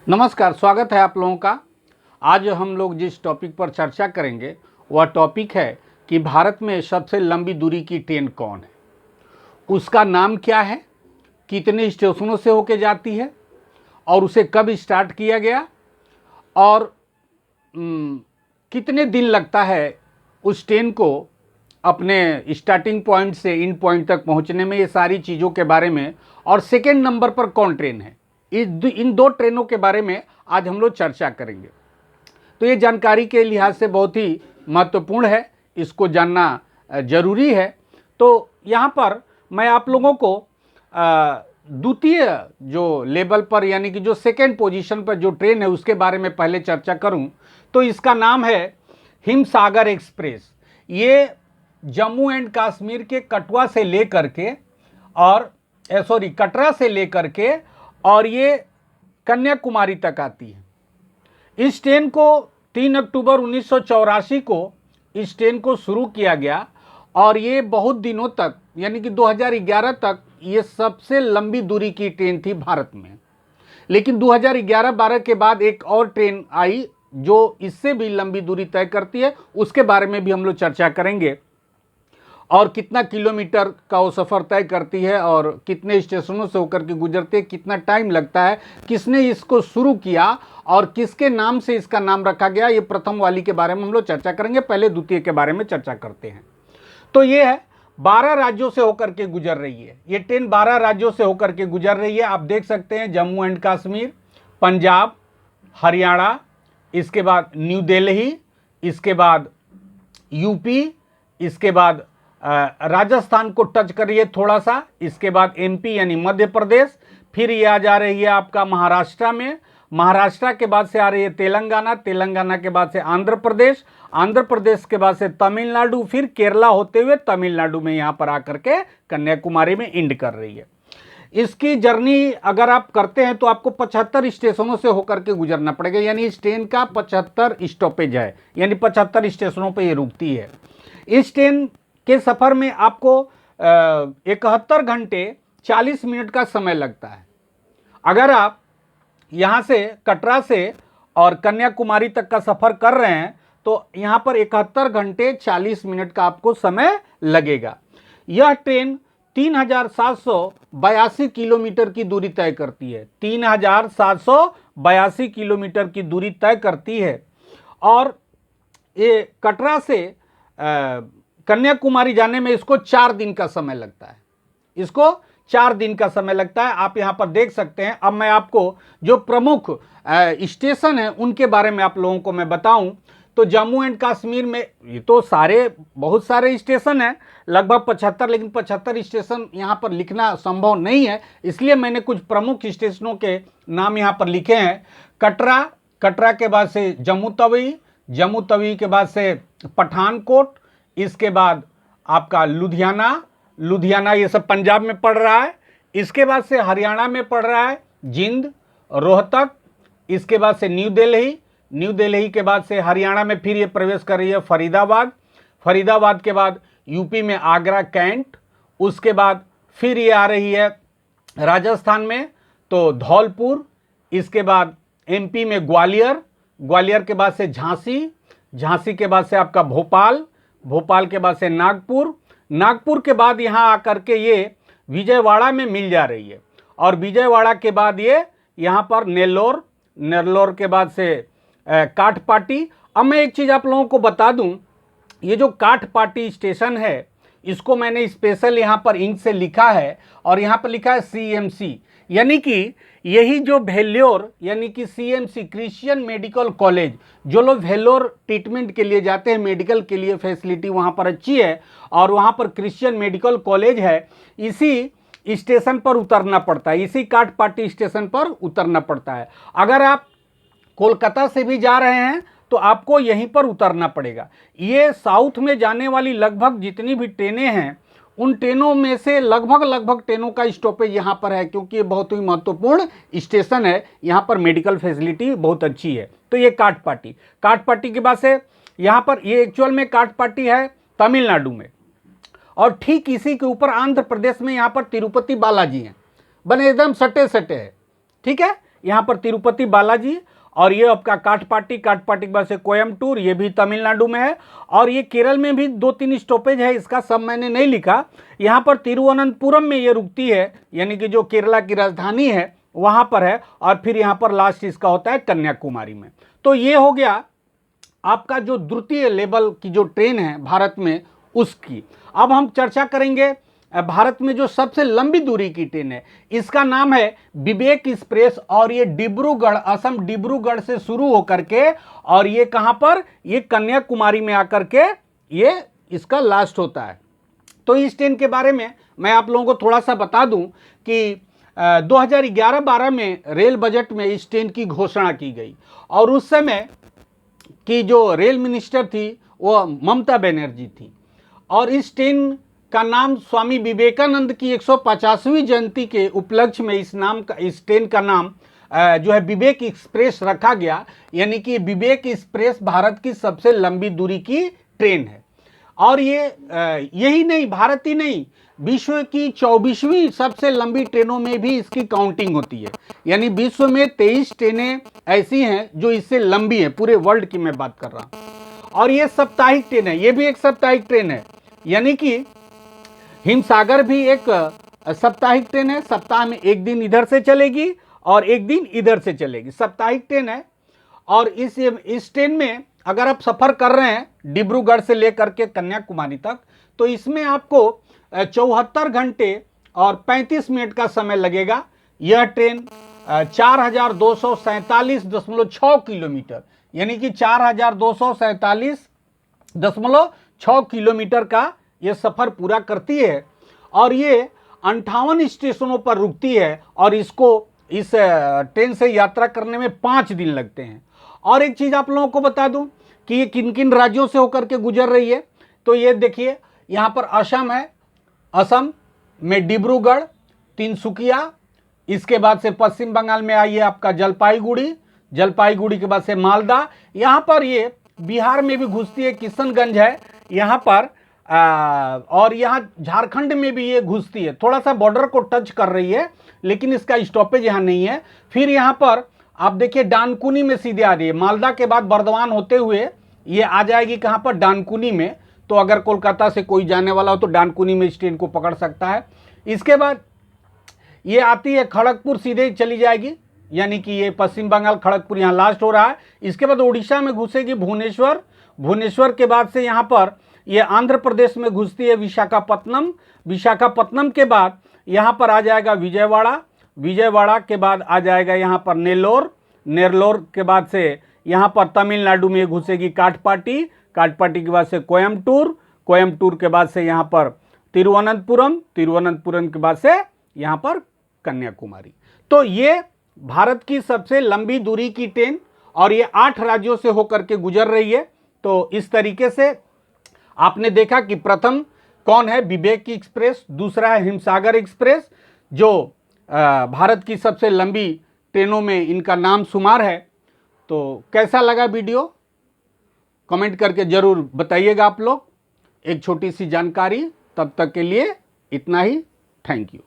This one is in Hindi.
नमस्कार, स्वागत है आप लोगों का। आज हम लोग जिस टॉपिक पर चर्चा करेंगे वह टॉपिक है कि भारत में सबसे लंबी दूरी की ट्रेन कौन है, उसका नाम क्या है, कितने स्टेशनों से होके जाती है और उसे कब स्टार्ट किया गया और कितने दिन लगता है उस ट्रेन को अपने स्टार्टिंग पॉइंट से इन पॉइंट तक पहुंचने में। ये सारी चीज़ों के बारे में और सेकेंड नंबर पर कौन ट्रेन है, इन दो ट्रेनों के बारे में आज हम लोग चर्चा करेंगे। तो ये जानकारी के लिहाज से बहुत ही महत्वपूर्ण है, इसको जानना जरूरी है। तो यहाँ पर मैं आप लोगों को द्वितीय जो लेवल पर यानी कि जो सेकेंड पोजीशन पर जो ट्रेन है उसके बारे में पहले चर्चा करूं तो इसका नाम है हिमसागर एक्सप्रेस। ये जम्मू एंड कश्मीर के कटरा से लेकर के कटरा से लेकर के और ये कन्याकुमारी तक आती है। इस ट्रेन को 3 अक्टूबर 1984 को इस ट्रेन को शुरू किया गया और ये बहुत दिनों तक यानी कि 2011 तक ये सबसे लंबी दूरी की ट्रेन थी भारत में। लेकिन 2011-12 के बाद एक और ट्रेन आई जो इससे भी लंबी दूरी तय करती है, उसके बारे में भी हम लोग चर्चा करेंगे और कितना किलोमीटर का वो सफ़र तय करती है और कितने स्टेशनों से होकर के गुजरती है, कितना टाइम लगता है, किसने इसको शुरू किया और किसके नाम से इसका नाम रखा गया। ये प्रथम वाली के बारे में हम लोग चर्चा करेंगे, पहले द्वितीय के बारे में चर्चा करते हैं। तो ये है 12 राज्यों से होकर के गुजर रही है। ये ट्रेन 12 राज्यों से होकर के गुजर रही है। आप देख सकते हैं जम्मू एंड कश्मीर, पंजाब, हरियाणा, इसके बाद न्यू दिल्ली, इसके बाद यूपी, इसके बाद राजस्थान को टच करिए थोड़ा सा, इसके बाद एमपी यानी मध्य प्रदेश, फिर ये आ जा रही है आपका महाराष्ट्र में, महाराष्ट्र के बाद से आ रही है तेलंगाना, तेलंगाना के बाद से आंध्र प्रदेश, आंध्र प्रदेश के बाद से तमिलनाडु, फिर केरला होते हुए तमिलनाडु में यहाँ पर आकर के कन्याकुमारी में एंड कर रही है। इसकी जर्नी अगर आप करते हैं तो आपको 75 स्टेशनों से होकर के गुजरना पड़ेगा, यानी इस ट्रेन का 75 स्टॉपेज है, यानी 75 स्टेशनों पर ये रुकती है। इस ट्रेन के सफ़र में आपको 71 घंटे 40 मिनट का समय लगता है। अगर आप यहाँ से कटरा से और कन्याकुमारी तक का सफ़र कर रहे हैं तो यहाँ पर 71 घंटे 40 मिनट का आपको समय लगेगा। यह ट्रेन 3782 किलोमीटर की दूरी तय करती है, 3782 किलोमीटर की दूरी तय करती है और ये कटरा से कन्याकुमारी जाने में इसको 4 दिन का समय लगता है। इसको 4 दिन का समय लगता है। आप यहाँ पर देख सकते हैं। अब मैं आपको जो प्रमुख स्टेशन हैं उनके बारे में आप लोगों को मैं बताऊं तो जम्मू एंड कश्मीर में ये तो बहुत सारे स्टेशन हैं, लगभग 75, लेकिन 75 स्टेशन यहाँ पर लिखना संभव नहीं है, इसलिए मैंने कुछ प्रमुख स्टेशनों के नाम यहाँ पर लिखे हैं। कटरा, कटरा के बाद से जम्मू तवी, जम्मू तवी के बाद से पठानकोट, इसके बाद आपका लुधियाना, लुधियाना ये सब पंजाब में पड़ रहा है। इसके बाद से हरियाणा में पड़ रहा है जिंद, रोहतक, इसके बाद से न्यू दिल्ली, न्यू दिल्ली के बाद से हरियाणा में फिर ये प्रवेश कर रही है फरीदाबाद, फरीदाबाद के बाद यूपी में आगरा कैंट, उसके बाद फिर ये आ रही है राजस्थान में तो धौलपुर, इसके बाद एमपी में ग्वालियर, ग्वालियर के बाद से झांसी, झांसी के बाद से आपका भोपाल, भोपाल के बाद से नागपुर, नागपुर के बाद यहाँ आकर के ये विजयवाड़ा में मिल जा रही है और विजयवाड़ा के बाद ये यहाँ पर नेल्लोर, नेल्लोर के बाद से काठपाटी। अब मैं एक चीज़ आप लोगों को बता दूं, ये जो काठपाटी स्टेशन है इसको मैंने स्पेशल यहाँ पर इंक से लिखा है और यहाँ पर लिखा है CMC, यानी कि यही जो वेल्लोर यानी कि CMC क्रिश्चियन मेडिकल कॉलेज, जो लोग वेल्लोर ट्रीटमेंट के लिए जाते हैं, मेडिकल के लिए फैसिलिटी वहाँ पर अच्छी है और वहाँ पर क्रिश्चियन मेडिकल कॉलेज है, इसी स्टेशन पर उतरना पड़ता है, इसी काठपाटी स्टेशन पर उतरना पड़ता है। अगर आप कोलकाता से भी जा रहे हैं तो आपको यहीं पर उतरना पड़ेगा। ये साउथ में जाने वाली लगभग जितनी भी ट्रेनें हैं उन ट्रेनों में से लगभग ट्रेनों का स्टॉपेज यहाँ पर है, क्योंकि ये बहुत ही महत्वपूर्ण स्टेशन है, यहाँ पर मेडिकल फैसिलिटी बहुत अच्छी है। तो ये काठपाटी, काठपाटी के बाद से यहाँ पर ये एक्चुअल में काठपाटी है तमिलनाडु में और ठीक इसी के ऊपर आंध्र प्रदेश में यहाँ पर तिरुपति बालाजी हैं, बने एकदम सटे सटे है, ठीक है। यहाँ पर तिरुपति बालाजी, और ये आपका काटपाटी, काटपाटी के बाद से कोयम्बटूर, ये भी तमिलनाडु में है। और ये केरल में भी 2-3 स्टॉपेज है, इसका सब मैंने नहीं लिखा। यहाँ पर तिरुवनंतपुरम में ये रुकती है, यानी कि जो केरला की राजधानी है वहाँ पर है, और फिर यहाँ पर लास्ट इसका होता है कन्याकुमारी में। तो ये हो गया आपका जो द्वितीय लेवल की जो ट्रेन है भारत में उसकी। अब हम चर्चा करेंगे भारत में जो सबसे लंबी दूरी की ट्रेन है, इसका नाम है विवेक एक्सप्रेस, और ये डिब्रूगढ़, असम डिब्रूगढ़ से शुरू होकर के, और ये कहाँ पर, ये कन्याकुमारी में आकर के ये इसका लास्ट होता है। तो इस ट्रेन के बारे में मैं आप लोगों को थोड़ा सा बता दूं कि 2011-12 में रेल बजट में इस ट्रेन की घोषणा की गई, और उस समय की जो रेल मिनिस्टर थी वो ममता बनर्जी थी, और इस ट्रेन का नाम स्वामी विवेकानंद की 150वीं जयंती के उपलक्ष्य में इस ट्रेन का नाम जो है विवेक एक्सप्रेस रखा गया। यानी कि विवेक एक्सप्रेस भारत की सबसे लंबी दूरी की ट्रेन है। और ये यही नहीं, भारत ही नहीं, विश्व की 24वीं सबसे लंबी ट्रेनों में भी इसकी काउंटिंग होती है। यानी विश्व में 23 ट्रेनें ऐसी हैं जो इससे लंबी हैं, पूरे वर्ल्ड की मैं बात कर रहा हूँ। और ये साप्ताहिक ट्रेन है, ये भी एक साप्ताहिक ट्रेन है, यानी कि हिमसागर भी एक साप्ताहिक ट्रेन है। सप्ताह में एक दिन इधर से चलेगी और एक दिन इधर से चलेगी, साप्ताहिक ट्रेन है। और इस ट्रेन में अगर आप सफ़र कर रहे हैं डिब्रूगढ़ से लेकर के कन्याकुमारी तक, तो इसमें आपको 74 घंटे और 35 मिनट का समय लगेगा। यह ट्रेन 4247.6 किलोमीटर, यानी कि 4247.6 किलोमीटर का ये सफ़र पूरा करती है, और ये 58 स्टेशनों पर रुकती है, और इसको इस ट्रेन से यात्रा करने में 5 दिन लगते हैं। और एक चीज़ आप लोगों को बता दूं कि ये किन किन राज्यों से होकर के गुजर रही है। तो ये देखिए, यहाँ पर असम है, असम में डिब्रूगढ़, तिनसुकिया, इसके बाद से पश्चिम बंगाल में आई है आपका जलपाईगुड़ी, जलपाईगुड़ी के बाद से मालदा, यहाँ पर ये बिहार में भी घुसती है, किशनगंज है यहाँ पर, और यहाँ झारखंड में भी ये घुसती है, थोड़ा सा बॉर्डर को टच कर रही है, लेकिन इसका स्टॉपेज यहाँ नहीं है। फिर यहाँ पर आप देखिए डानकुनी में सीधे आ रही है, मालदा के बाद बर्दवान होते हुए ये आ जाएगी कहाँ पर, डानकुनी में। तो अगर कोलकाता से कोई जाने वाला हो तो डानकुनी में इस ट्रेन को पकड़ सकता है। इसके बाद ये आती है खड़गपुर, सीधे चली जाएगी, यानी कि ये पश्चिम बंगाल खड़गपुर यहाँ लास्ट हो रहा है। इसके बाद उड़ीसा में घुसेगी भुवनेश्वर, भुवनेश्वर के बाद से यहाँ पर ये आंध्र प्रदेश में घुसती है विशाखापत्तनम, विशाखापत्तनम के बाद यहाँ पर आ जाएगा विजयवाड़ा, विजयवाड़ा के बाद आ जाएगा यहाँ पर नेल्लोर, नेल्लोर के बाद से यहाँ पर तमिलनाडु में घुसेगी काटपाटी, काटपाटी के बाद से कोयम्बटूर, कोयम्बटूर के बाद से यहाँ पर तिरुवनंतपुरम, तिरुवनंतपुरम के बाद से यहाँ पर कन्याकुमारी। तो ये भारत की सबसे लंबी दूरी की ट्रेन, और ये 8 राज्यों से होकर के गुजर रही है। तो इस तरीके से आपने देखा कि प्रथम कौन है, विवेक एक्सप्रेस, दूसरा है हिमसागर एक्सप्रेस, जो भारत की सबसे लंबी ट्रेनों में इनका नाम शुमार है। तो कैसा लगा वीडियो, कमेंट करके ज़रूर बताइएगा आप लोग। एक छोटी सी जानकारी, तब तक के लिए इतना ही, थैंक यू।